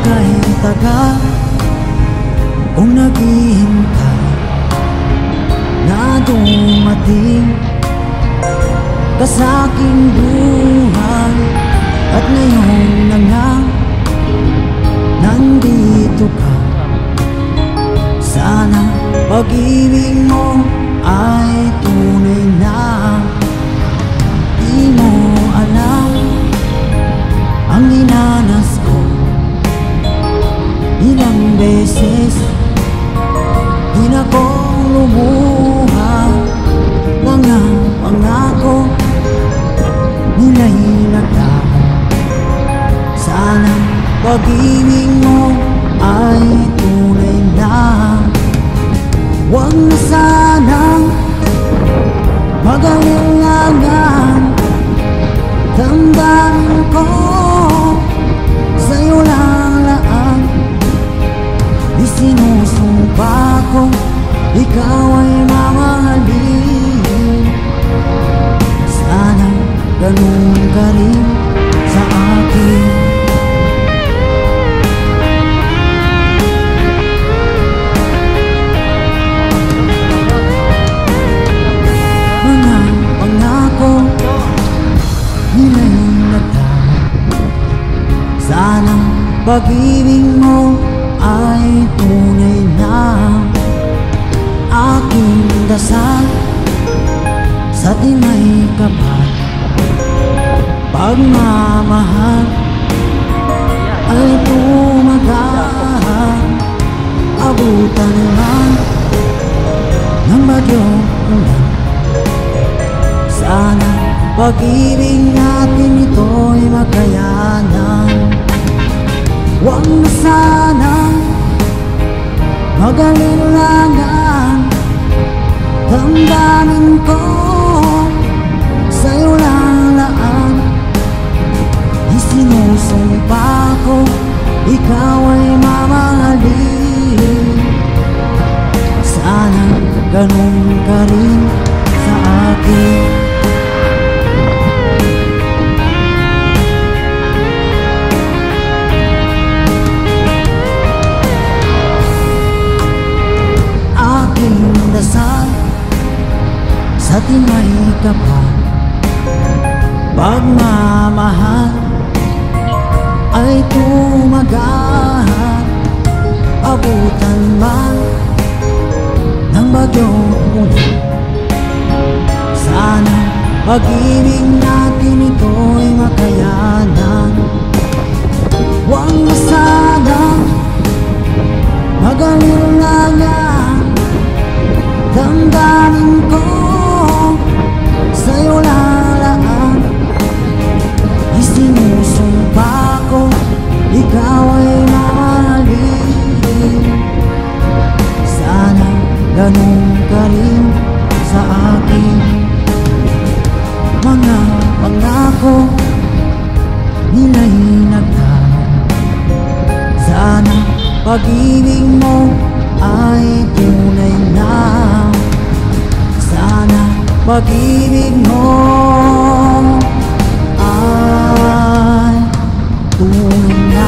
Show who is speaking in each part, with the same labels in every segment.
Speaker 1: kay tagal kung naghihintay na dumating ka sa aking buhay. At ngayon na nga nandito ka. Sana pag-ibig mo ay tunay na. Di mo alam ang dinanas ko. Ilang beses di na kong lumuha. Mga pangako nila'y naglaho. Sana pag-ibig mo ay tunay na. Huwag na sanang mag-alinlangan. Damdamin ko sa'yo lang laan. Isinusumpa ko ikaw ay mamahalin. Sana ganun ka rin sa akin. Mga pangako nila'y naglaho. Sana pag-ibig mo ay tunay na. Aking dasal sa di may kapal. Pagmamahal ay tumagal. Abutan man ng bagyong ulan. Sana pag-ibig natin ito'y makayanan. Huwag na sanang mag-alinlangan. Damdamin ko sa'yo lang laan. Isinusumpa ko ikaw ay mamahalin. Sana ganun ka rin sa akin. Dasal sa di may kapal. Pagmamahal ay tumagal. Abutan man ng bagyong ulan. Sana pag-ibig natin ito'y makayanan. Huwag na sanang mag-alinlangan. Damdamin ko sa'yo lalaan. Isinusumpa ko ikaw ay mamahalin. Sana ganun ka rin sa akin. Mga pangako nila'y naglaho. Sana pag-ibig mo ay tunay na. Sana pag-ibig mo ay tunay na.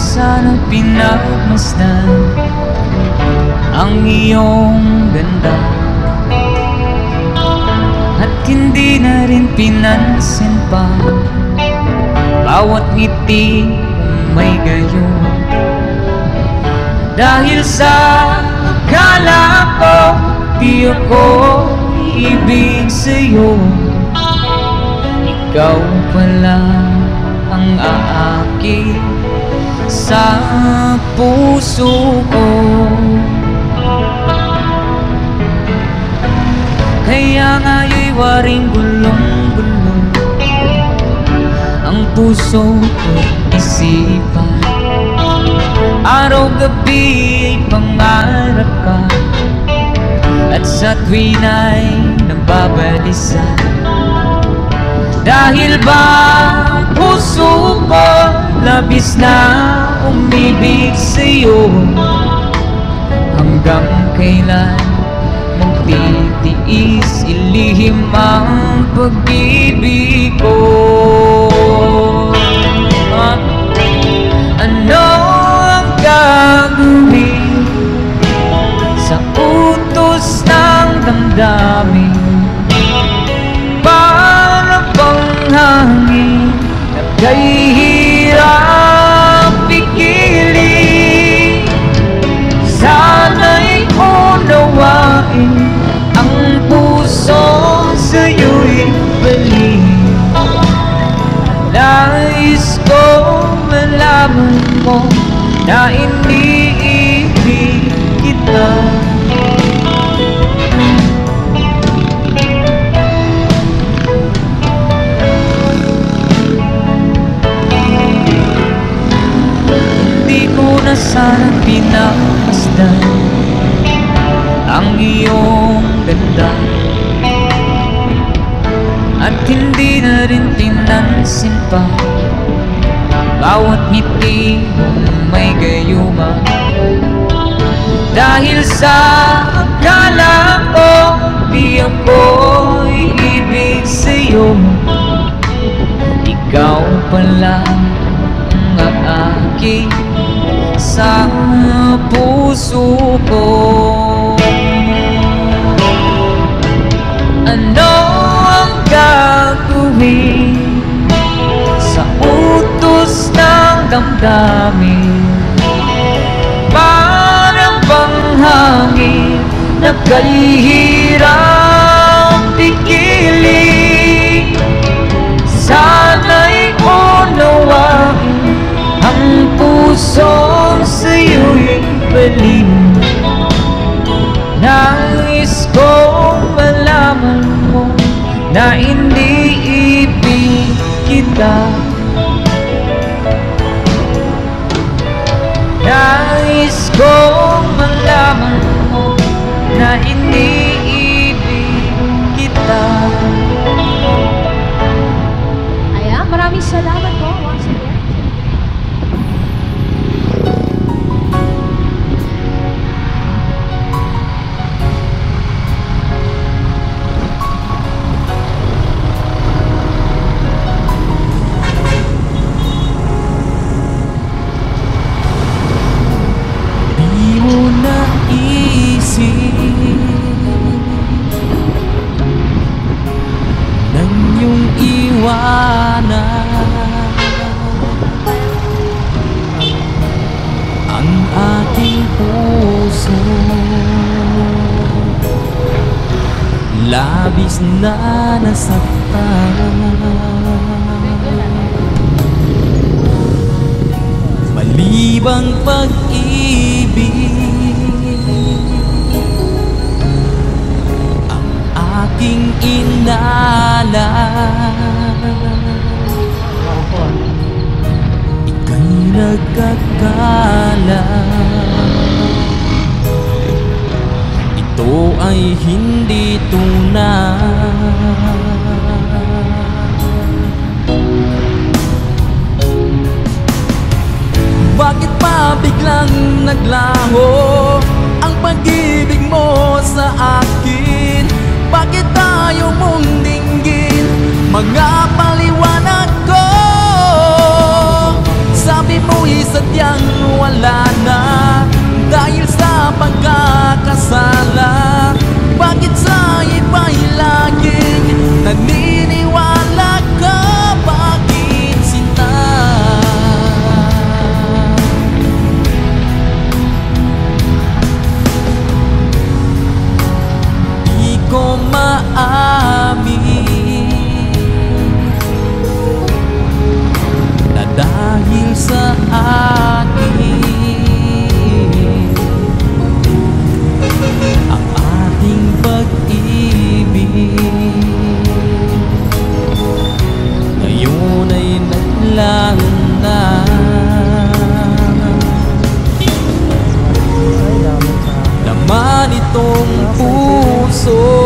Speaker 2: Sana pinagmasdan ang iyong ganda. At hindi na rin pinansin pa bawat ngiti kong may gayon. Dahil sa akala ko di ako ibig sa'yo. Ikaw pala ang aakit sa puso ko. Kaya nga'y waring gulong-gulong ang puso ko isipan. Araw-gabi ay pangarap ka, at sa tuwin ay nababalisa. Dahil ba ang puso ko labis na umibig sa'yo? Hanggang kailan mong titiis ilihim ang pag-ibig ko? Ano ang gagawin sa utos ng damdamin? Para bang hangin na kay hirap pigilin? Sana'y unawain ang puso sa'yo'y balik. Nais ko malaman mo na iniibig kita. Hindi ko na sana pinapasdan ang iyong ganda, at hindi na rin pinansin pa bawat ngiti mong may gayuma. Dahil sa akala ko di ako'y ibig sa'yo, ikaw pala ang aaki sa puso ko. Ano ang gagawin sa utos ng damdamin? Parang bang hangin na kay hirap pigilin? Sana'y unawain ang puso sa'yo'y balik. Nais kong malaman mo na iniibig kita. Nais kong malaman mo na iniibig kita.
Speaker 3: Ayan, maraming salamat po once again.
Speaker 1: Nang iyong iwanan ang aking puso, labis na nasaktan. Malibang pag-ibig aking inalan, ika'y nagkakala. Ito ay hindi tunay. Bakit pa biglang naglaho ang pag-ibig mo sa akin? Bakit tayo mong dinggin mga paliwanag ko? Sabi mo'y sadyang wala na dahil sa pagkakasala. Bakit sa iba'y laging naniniwala ka? Bakit sinta? Di ko maamin na dahil sa akin ang ating pag-ibig ngayon ay naglaho na. Laman itong puso